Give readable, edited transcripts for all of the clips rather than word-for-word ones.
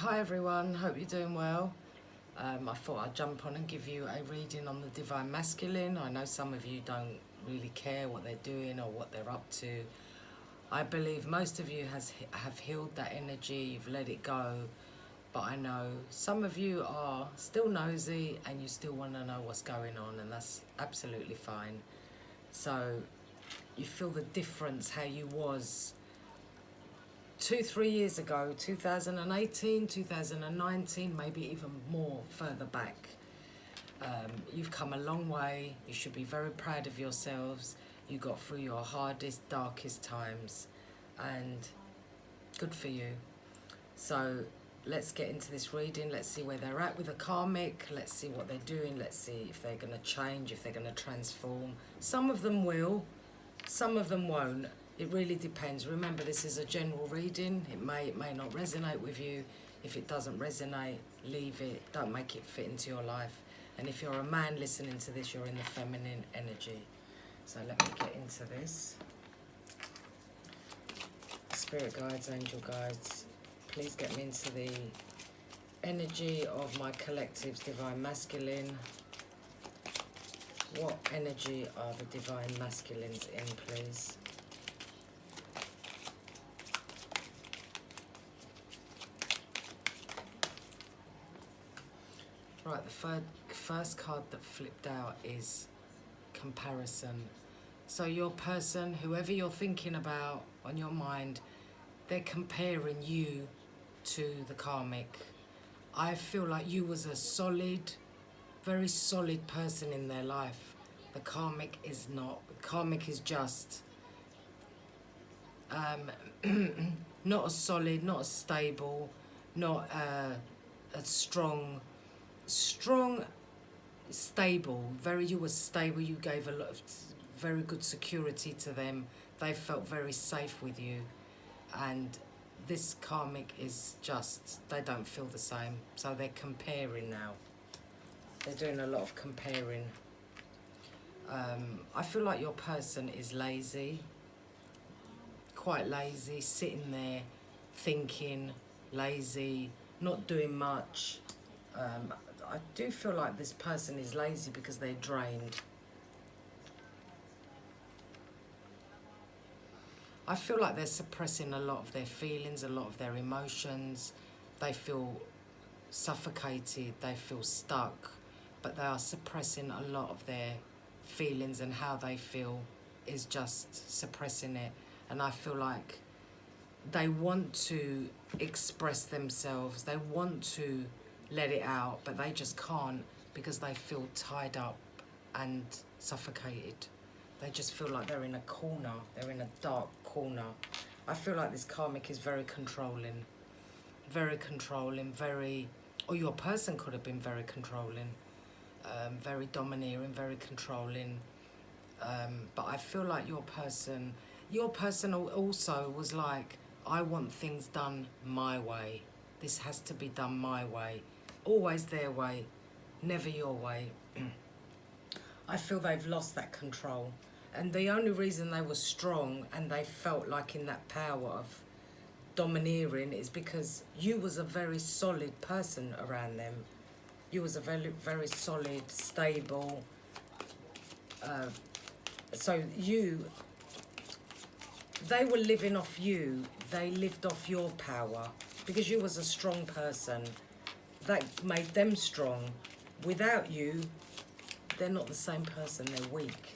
Hi everyone, hope you're doing well. I thought I'd jump on and give you a reading on the Divine Masculine. I know some of you don't really care what they're doing or what they're up to. I believe most of you have healed that energy, you've let it go. But I know some of you are still nosy and you still want to know what's going on, and that's absolutely fine. So you feel the difference how you was 2-3 years ago, 2018, 2019, maybe even more further back. You've come a long way. You should be very proud of yourselves. You got through your hardest, darkest times, and good for you. So let's get into this reading. Let's see where they're at with the karmic. Let's see what they're doing. Let's see if they're going to change, if they're going to transform. Some of them will, some of them won't. It really depends. Remember, this is a general reading. It may not resonate with you. If it doesn't resonate, leave it. Don't make it fit into your life. And if you're a man listening to this, you're in the feminine energy. So let me get into this. Spirit guides, angel guides, please get me into the energy of my collective's Divine Masculine. What energy are the Divine Masculines in, please? Right, the first card that flipped out is comparison. So your person, whoever you're thinking about on your mind, they're comparing you to the karmic. I feel like you was a solid, very solid person in their life. The karmic is not. The karmic is just not as solid, not as stable, not as strong, stable. You were stable. You gave a lot of very good security to them. They felt very safe with you, and this karmic is just, they don't feel the same. So they're comparing now. They're doing a lot of comparing. I feel like your person is lazy, quite lazy, sitting there thinking, lazy, not doing much. I do feel like this person is lazy because they're drained. I feel like they're suppressing a lot of their feelings, a lot of their emotions. They feel suffocated, they feel stuck, but they are suppressing a lot of their feelings, and how they feel is just suppressing it. And I feel like they want to express themselves, they want to let it out, but they just can't because they feel tied up and suffocated. They just feel like they're in a corner, they're in a dark corner. I feel like this karmic is very controlling, or your person could have been very controlling, very domineering, very controlling. But I feel like your person also was like, I want things done my way. This has to be done my way. Always their way, never your way. I feel they've lost that control. And the only reason they were strong and they felt like in that power of domineering is because you was a very solid person around them. You was a very, very solid, stable. So they were living off you. They lived off your power because you was a strong person. That made them strong. Without you, they're not the same person, they're weak.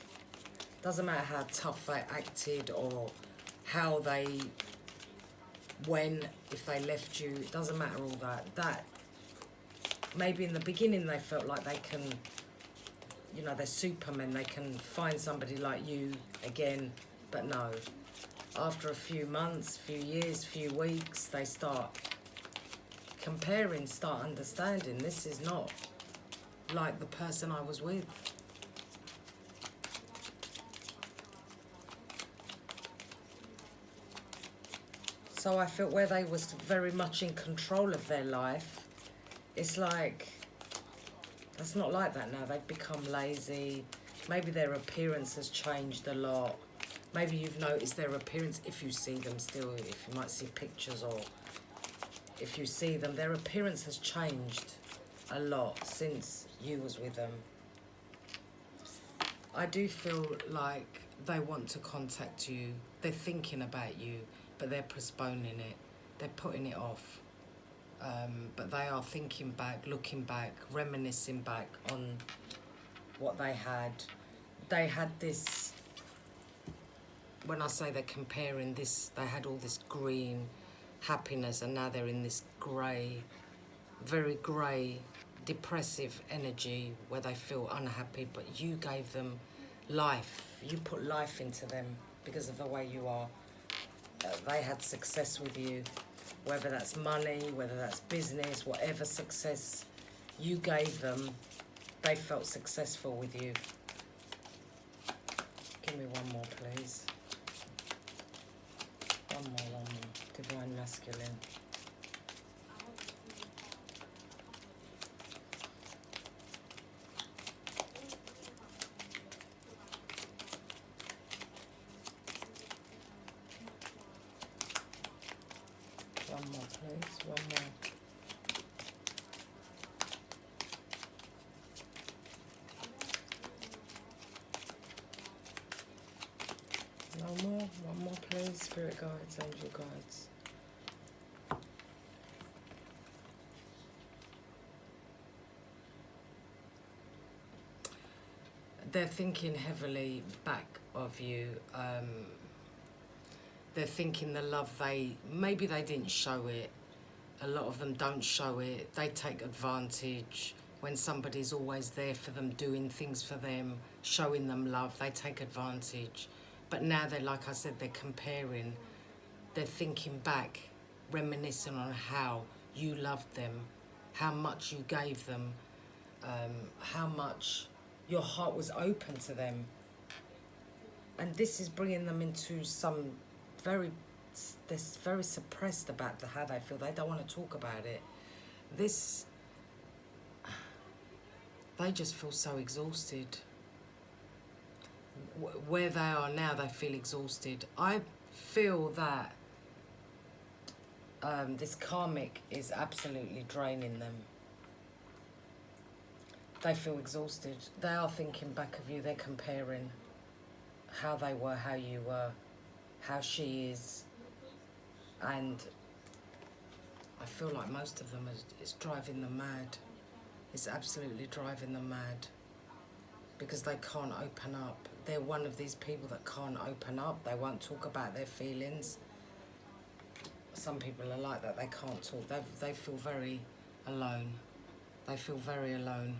Doesn't matter how tough they acted or how they, if they left you, it doesn't matter all that. Maybe in the beginning they felt like they can, they're Supermen, they can find somebody like you again, but no. After a few months, few years, few weeks, they start comparing, start understanding, this is not like the person I was with. So I felt where they was very much in control of their life, it's like, that's not like that now. They've become lazy. Maybe their appearance has changed a lot. Maybe you've noticed their appearance if you see them still, if you might see pictures or if you see them, their appearance has changed a lot since you was with them. I do feel like they want to contact you. They're thinking about you, but they're postponing it. They're putting it off. But they are thinking back, looking back, reminiscing back on what they had. They had this, when I say they're comparing this, they had all this green happiness, and now they're in this grey, very grey, depressive energy where they feel unhappy, but you gave them life. You put life into them because of the way you are. They had success with you, whether that's money, whether that's business, whatever success you gave them, they felt successful with you. Give me one more, please. One more. Divine masculine. One more, please. One more. No more. One more, please. Spirit guides, angel guides. They're thinking heavily back of you. They're thinking the love maybe they didn't show it. A lot of them don't show it. They take advantage when somebody's always there for them, doing things for them, showing them love. They take advantage. But now they're, like I said, they're comparing. They're thinking back, reminiscing on how you loved them, how much you gave them, how much your heart was open to them. And this is bringing them into some they're very suppressed about how they feel. They don't want to talk about it. They just feel so exhausted. Where they are now, they feel exhausted. I feel that this karmic is absolutely draining them. They feel exhausted. They are thinking back of you. They're comparing how they were, how you were, how she is. And I feel like most of them is driving them mad. It's absolutely driving them mad because they can't open up. They're one of these people that can't open up. They won't talk about their feelings. Some people are like that. They can't talk. They feel very alone. They feel very alone.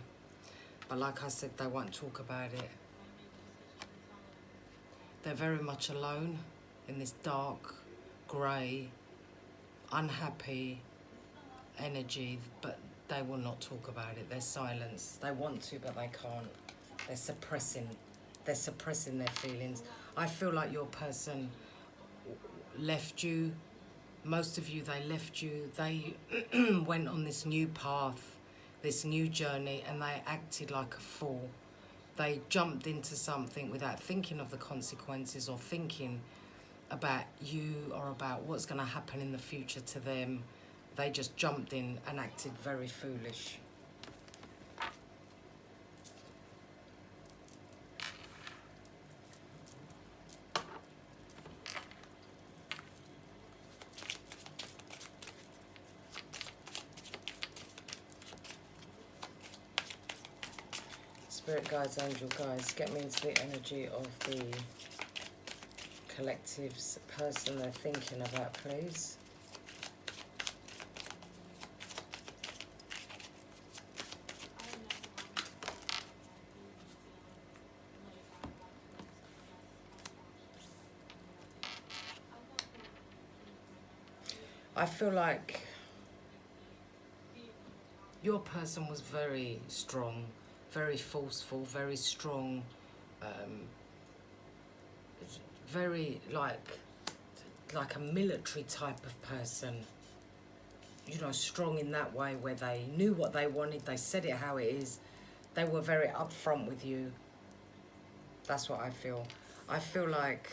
But like I said, they won't talk about it. They're very much alone in this dark, grey, unhappy energy, but they will not talk about it. They're silenced. They want to, but they can't. They're suppressing. They're suppressing their feelings. I feel like your person left you. Most of you, they left you. They went on this new path, this new journey, and they acted like a fool. They jumped into something without thinking of the consequences or thinking about you or about what's going to happen in the future to them. They just jumped in and acted very foolish. Spirit guides, angel guides, get me into the energy of the collective's person they're thinking about, please. I feel like your person was very strong, very forceful, very strong, very like a military type of person. You know, strong in that way where they knew what they wanted, they said it how it is. They were very upfront with you. That's what I feel. I feel like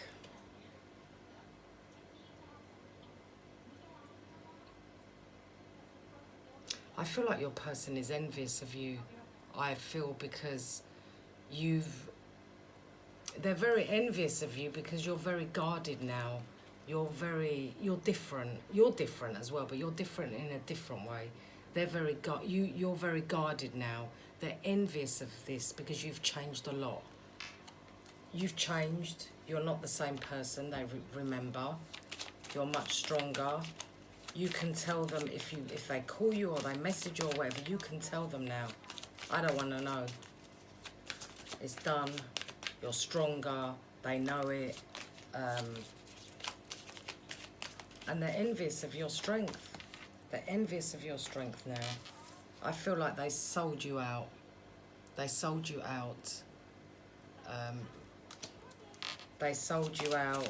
I feel like your person is envious of you. I feel because they're very envious of you because you're very guarded now. You're different. You're different as well, but you're different in a different way. You're very guarded now. They're envious of this because you've changed a lot. You've changed. You're not the same person they remember. You're much stronger. You can tell them if they call you or they message you or whatever, you can tell them now. I don't want to know. It's done. You're stronger. They know it. And they're envious of your strength. They're envious of your strength now. I feel like they sold you out. They sold you out. They sold you out.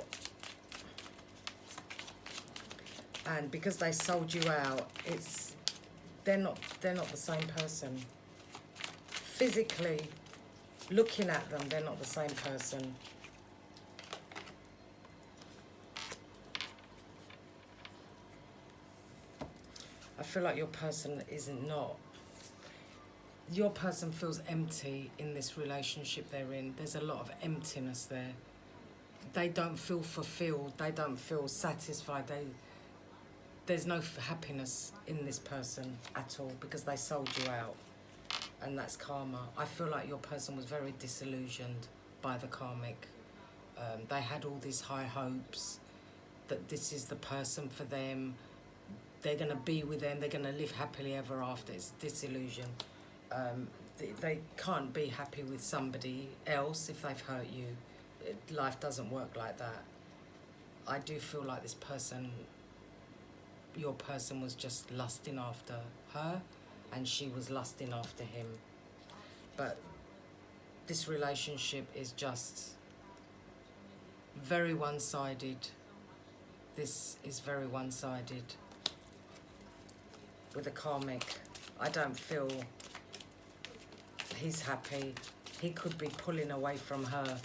And because they sold you out, they're not the same person. Physically, looking at them, they're not the same person. I feel like your person your person feels empty in this relationship they're in. There's a lot of emptiness there. They don't feel fulfilled. They don't feel satisfied. There's no happiness in this person at all because they sold you out. And that's karma. I feel like your person was very disillusioned by the karmic. They had all these high hopes that this is the person for them. They're going to be with them. They're going to live happily ever after. It's disillusion. They can't be happy with somebody else if they've hurt you. Life doesn't work like that. I do feel like this person, your person was just lusting after her and she was lusting after him. But this relationship is just very one-sided. This is very one-sided. With the karmic, I don't feel he's happy. He could be pulling away from her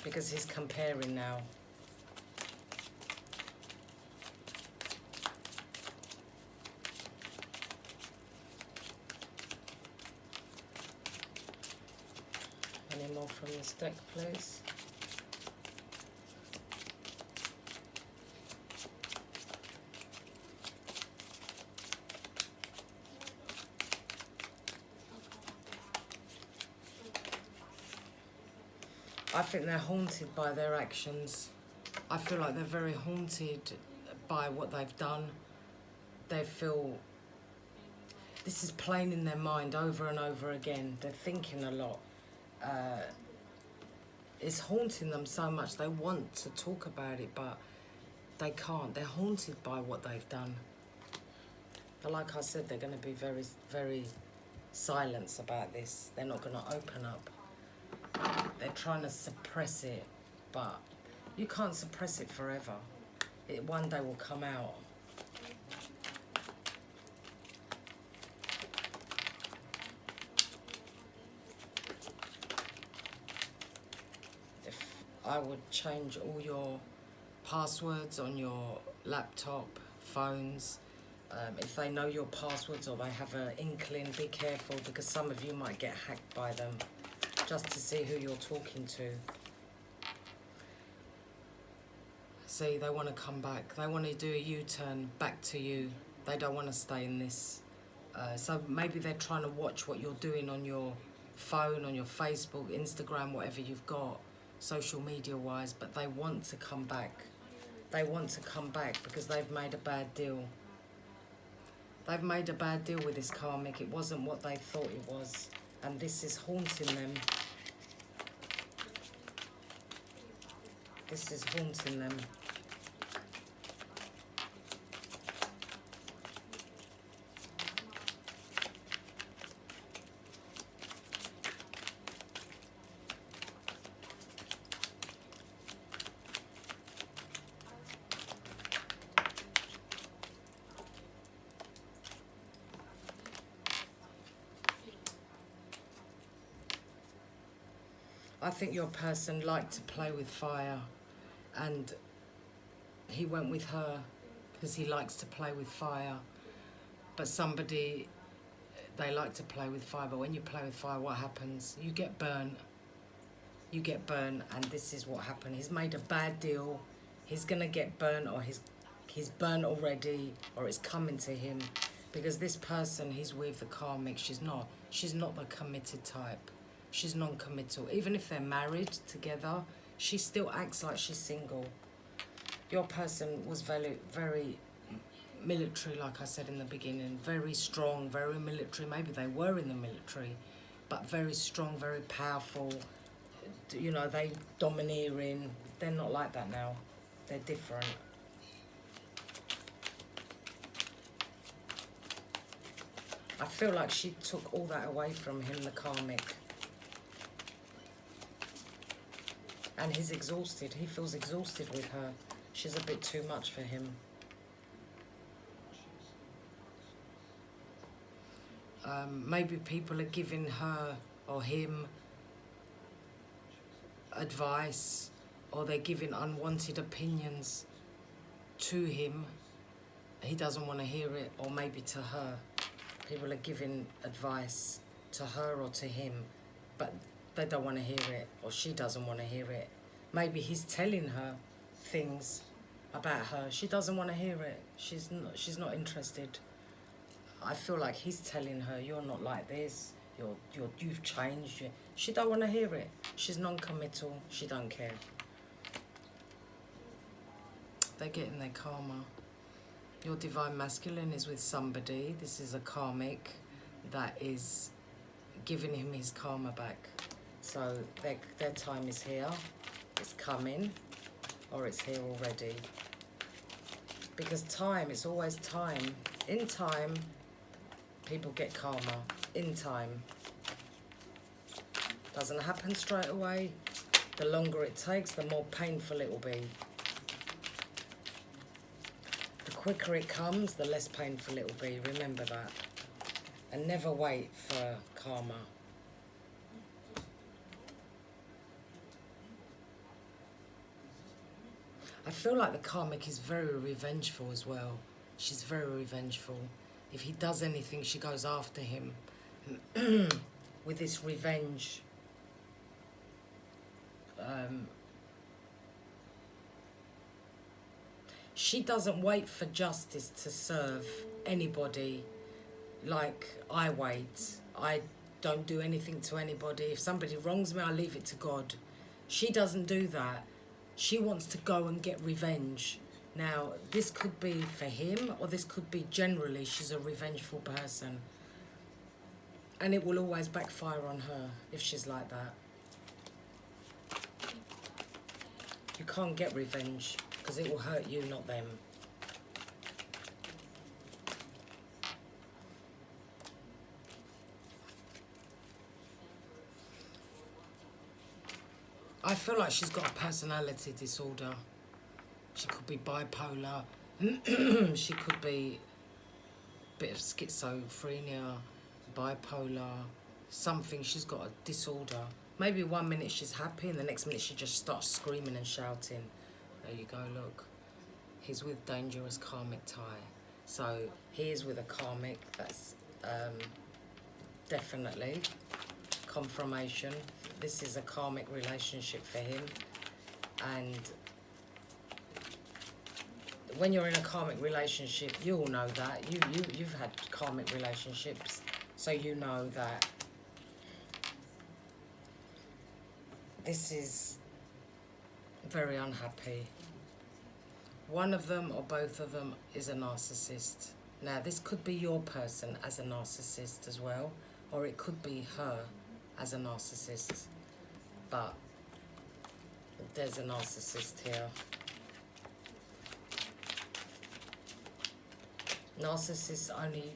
because he's comparing now. Any more from this deck, please? I think they're haunted by their actions. I feel like they're very haunted by what they've done. They feel this is playing in their mind over and over again. They're thinking a lot. It's haunting them so much. They want to talk about it, but they can't. They're haunted by what they've done. But like I said, they're going to be very, very silent about this. They're not going to open up. They're trying to suppress it, but you can't suppress it forever. It one day will come out. If I would change all your passwords on your laptop, phones. If they know your passwords or they have an inkling, be careful because some of you might get hacked by them. Just to see who you're talking to. See, they want to come back. They want to do a U-turn back to you. They don't want to stay in this. So maybe they're trying to watch what you're doing on your phone, on your Facebook, Instagram, whatever you've got, social media-wise, but they want to come back. They want to come back because they've made a bad deal. They've made a bad deal with this karmic. It wasn't what they thought it was. And this is haunting them. This is haunting them. I think your person liked to play with fire and he went with her because he likes to play with fire. But somebody, they like to play with fire, but when you play with fire, what happens? You get burnt. You get burnt, and this is what happened. He's made a bad deal. He's going to get burnt, or he's burnt already, or it's coming to him. Because this person he's with, the karmic, she's not the committed type. She's non-committal. Even if they're married together, she still acts like she's single. Your person was very, very military, like I said in the beginning. Very strong, very military. Maybe they were in the military, but very strong, very powerful. You know, they domineering. They're not like that now. They're different. I feel like she took all that away from him, the karmic. And he's exhausted. He feels exhausted with her. She's a bit too much for him. Maybe people are giving her or him advice, or they're giving unwanted opinions to him. He doesn't want to hear it, or maybe to her. People are giving advice to her or to him, but they don't want to hear it, or she doesn't want to hear it. Maybe he's telling her things about her. She doesn't want to hear it. She's not interested. I feel like he's telling her, you're not like this. You've changed. She don't want to hear it. She's non-committal. She don't care. They're getting their karma. Your divine masculine is with somebody. This is a karmic that is giving him his karma back. So their time is here. It's coming, or it's here already. Because time, it's always time. In time, people get karma. In time. Doesn't happen straight away. The longer it takes, the more painful it will be. The quicker it comes, the less painful it will be. Remember that. And never wait for karma. I feel like the karmic is very revengeful as well. She's very revengeful. If he does anything, she goes after him with this revenge. She doesn't wait for justice to serve anybody like I wait. I don't do anything to anybody. If somebody wrongs me, I leave it to God. She doesn't do that. She wants to go and get revenge. Now, this could be for him, or this could be generally she's a revengeful person. And it will always backfire on her if she's like that. You can't get revenge, because it will hurt you, not them. I feel like she's got a personality disorder. She could be bipolar. She could be a bit of schizophrenia, bipolar, something. She's got a disorder. Maybe 1 minute she's happy and the next minute she just starts screaming and shouting. There you go, look. He's with dangerous karmic tie. So he is with a karmic. That's definitely confirmation. This is a karmic relationship for him. And when you're in a karmic relationship, you all know that. You've had karmic relationships, so you know that this is very unhappy. One of them or both of them is a narcissist. Now, this could be your person as a narcissist as well, or it could be her as a narcissist. But there's a narcissist here. Narcissists only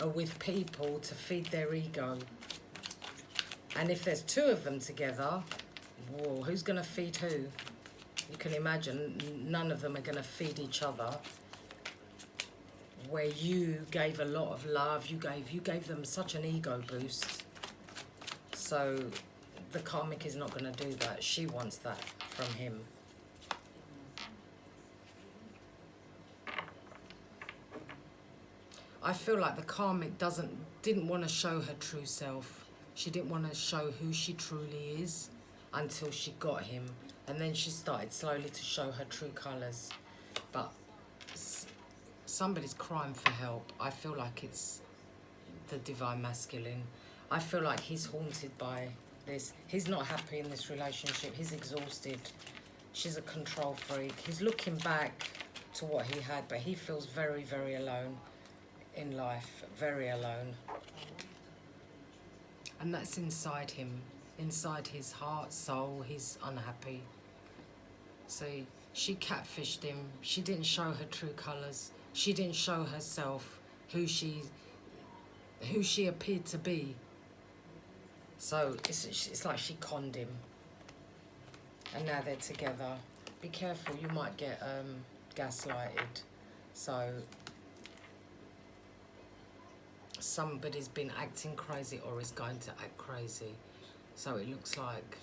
are with people to feed their ego. And if there's two of them together, whoa, who's going to feed who? You can imagine none of them are going to feed each other. Where you gave a lot of love, you gave them such an ego boost. So the karmic is not going to do that. She wants that from him. I feel like the karmic didn't want to show her true self. She didn't want to show who she truly is until she got him. And then she started slowly to show her true colours. But somebody's crying for help. I feel like it's the divine masculine. I feel like he's haunted by this. He's not happy in this relationship. He's exhausted. She's a control freak. He's looking back to what he had, but he feels very, very alone in life. Very alone. And that's inside him. Inside his heart, soul, he's unhappy. So she catfished him. She didn't show her true colours. She didn't show herself who she appeared to be. So it's like she conned him. And now they're together. Be careful, you might get gaslighted. So somebody's been acting crazy or is going to act crazy. So it looks like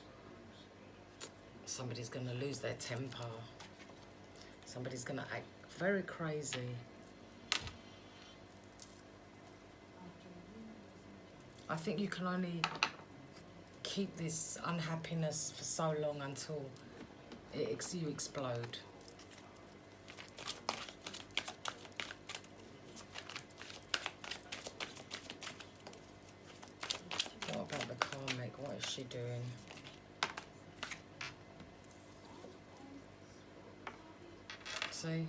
somebody's going to lose their temper. Somebody's going to act very crazy. I think you can only keep this unhappiness for so long until you explode. What about the karmic? What is she doing? See?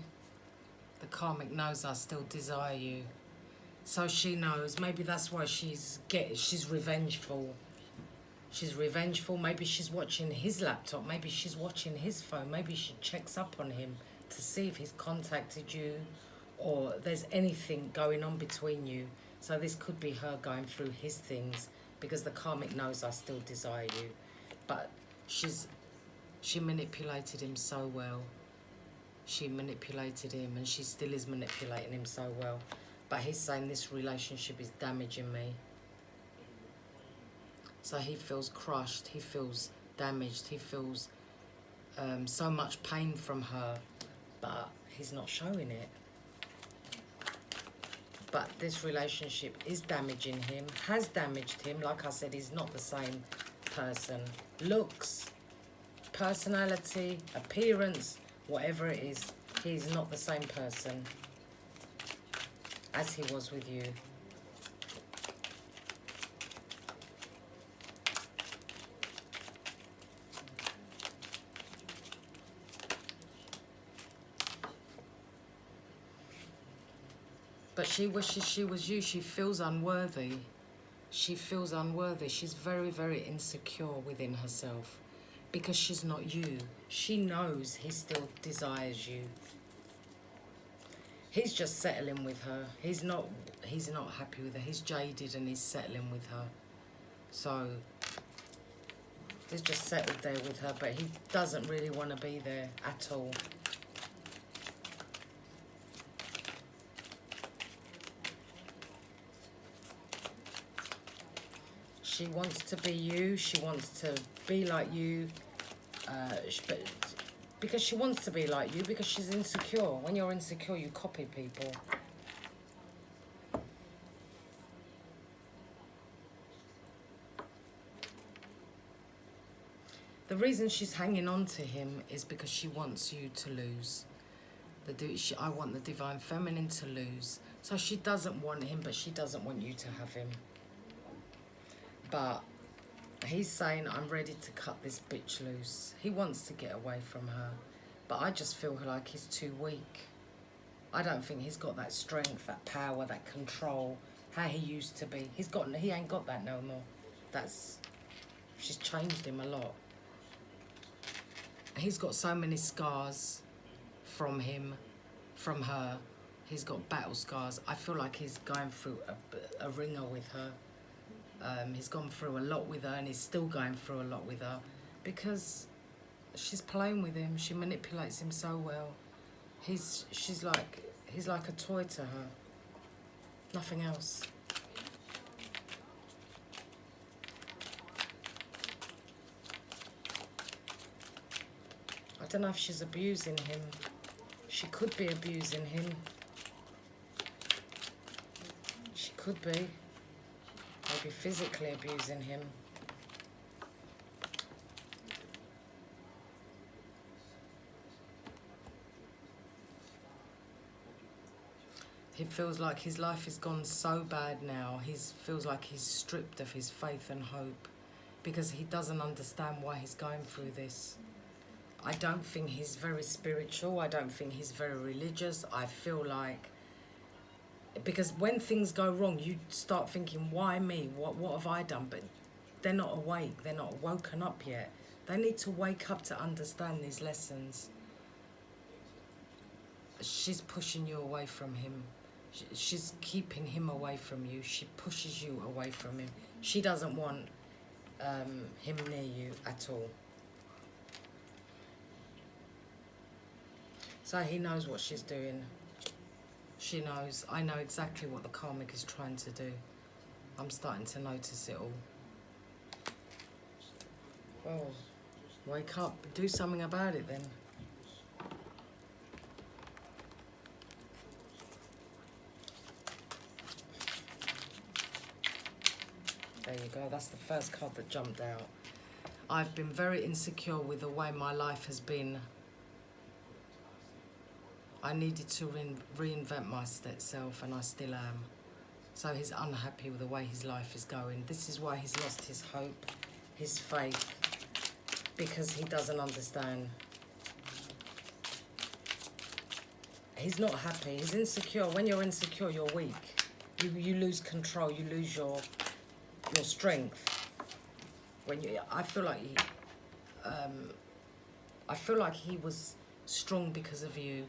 The karmic knows I still desire you. So she knows. Maybe that's why she's revengeful. She's revengeful. Maybe she's watching his laptop. Maybe she's watching his phone. Maybe she checks up on him to see if he's contacted you or there's anything going on between you. So this could be her going through his things because the karmic knows I still desire you. But she manipulated him so well. She manipulated him and she still is manipulating him so well. But he's saying this relationship is damaging me. So he feels crushed, he feels damaged, he feels so much pain from her, but he's not showing it. But this relationship is damaging him, has damaged him. Like I said, he's not the same person. Looks, personality, appearance, whatever it is, he's not the same person as he was with you. But she wishes she was you. She feels unworthy. She feels unworthy. She's very, very insecure within herself because she's not you. She knows he still desires you. He's just settling with her. He's not happy with her. He's jaded and he's settling with her. So he's just settled there with her, but he doesn't really want to be there at all. She wants to be you. She wants to be like you. But because she wants to be like you, because she's insecure. When you're insecure, you copy people. The reason she's hanging on to him is because she wants you to lose. I want the divine feminine to lose. So she doesn't want him, but she doesn't want you to have him. But he's saying, I'm ready to cut this bitch loose. He wants to get away from her. But I just feel like he's too weak. I don't think he's got that strength, that power, that control, how he used to be. He ain't got that no more. She's changed him a lot. He's got so many scars from him, from her. He's got battle scars. I feel like he's going through a ringer with her. He's gone through a lot with her and he's still going through a lot with her because she's playing with him. She manipulates him so well. He's like a toy to her. Nothing else. I don't know if she's abusing him. She could be abusing him. Could be. Maybe physically abusing him. He feels like his life has gone so bad now. He feels like he's stripped of his faith and hope because he doesn't understand why he's going through this. I don't think he's very spiritual. I don't think he's very religious. I feel like, because when things go wrong, you start thinking, why me? What have I done? But they're not awake. They're not woken up yet. They need to wake up to understand these lessons. She's pushing you away from him. She's keeping him away from you. She pushes you away from him. She doesn't want him near you at all. So he knows what she's doing. She knows. I know exactly what the karmic is trying to do. I'm starting to notice it all. Well, wake up. Do something about it then. There you go, that's the first card that jumped out. I've been very insecure with the way my life has been. I needed to reinvent myself, and I still am. So he's unhappy with the way his life is going. This is why he's lost his hope, his faith, because he doesn't understand. He's not happy, he's insecure. When you're insecure, you're weak. You lose control, you lose your strength. When I feel like he was strong because of you.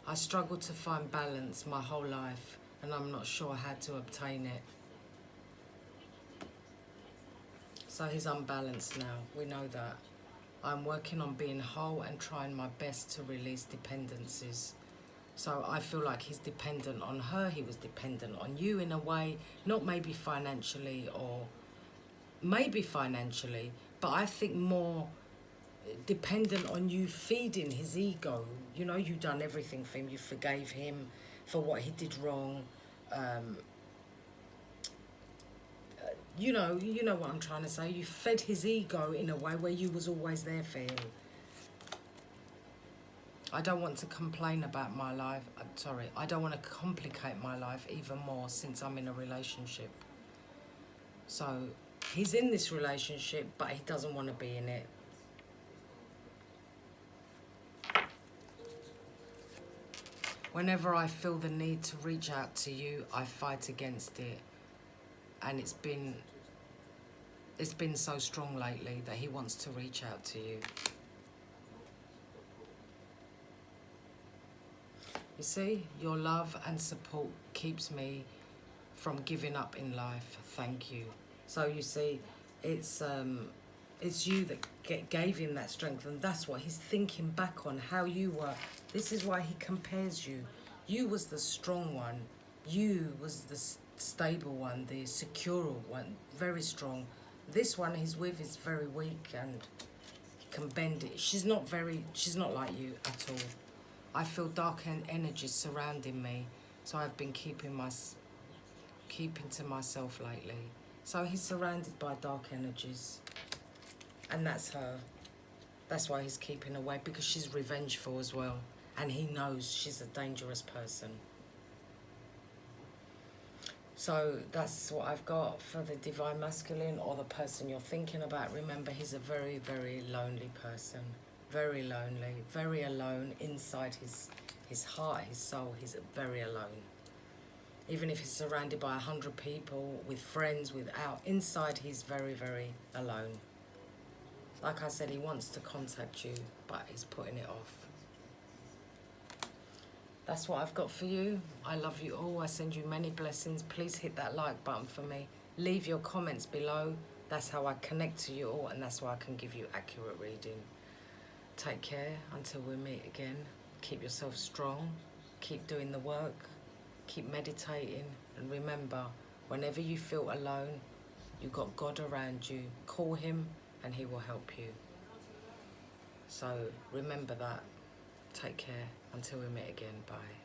I struggled to find balance my whole life, and I'm not sure how to obtain it. So he's unbalanced now, we know that. I'm working on being whole and trying my best to release dependencies. So I feel like he's dependent on her, he was dependent on you in a way, not maybe financially, or maybe financially, but I think more dependent on you feeding his ego. You know, you done everything for him, you forgave him for what he did wrong. You know what I'm trying to say. You fed his ego in a way where you was always there for him. I don't want to complain about my life. I'm sorry, I don't want to complicate my life even more since I'm in a relationship. So he's in this relationship, but he doesn't want to be in it. Whenever I feel the need to reach out to you, I fight against it. And it's been so strong lately that he wants to reach out to you. You see, your love and support keeps me from giving up in life. Thank you. So you see, it's you that gave him that strength, and that's what he's thinking back on, how you were. This is why he compares you. You was the strong one. You was the stable one, the secure one, very strong. This one he's with is very weak and he can bend it. She's not like you at all. I feel dark energies surrounding me, so I've been keeping to myself lately. So he's surrounded by dark energies, and that's her. That's why he's keeping away, because she's revengeful as well, and he knows she's a dangerous person. So that's what I've got for the divine masculine, or the person you're thinking about. Remember, he's a very, very lonely person. Very lonely, very alone inside his heart, his soul. He's very alone. Even if he's surrounded by 100 people, with friends, without, inside he's very, very alone. Like I said, he wants to contact you, but he's putting it off. That's what I've got for you. I love you all. I send you many blessings. Please hit that like button for me. Leave your comments below. That's how I connect to you all, and that's why I can give you accurate reading. Take care until we meet again. Keep yourself strong. Keep doing the work. Keep meditating. And remember, whenever you feel alone, you've got God around you. Call him and he will help you. So remember that. Take care until we meet again. Bye.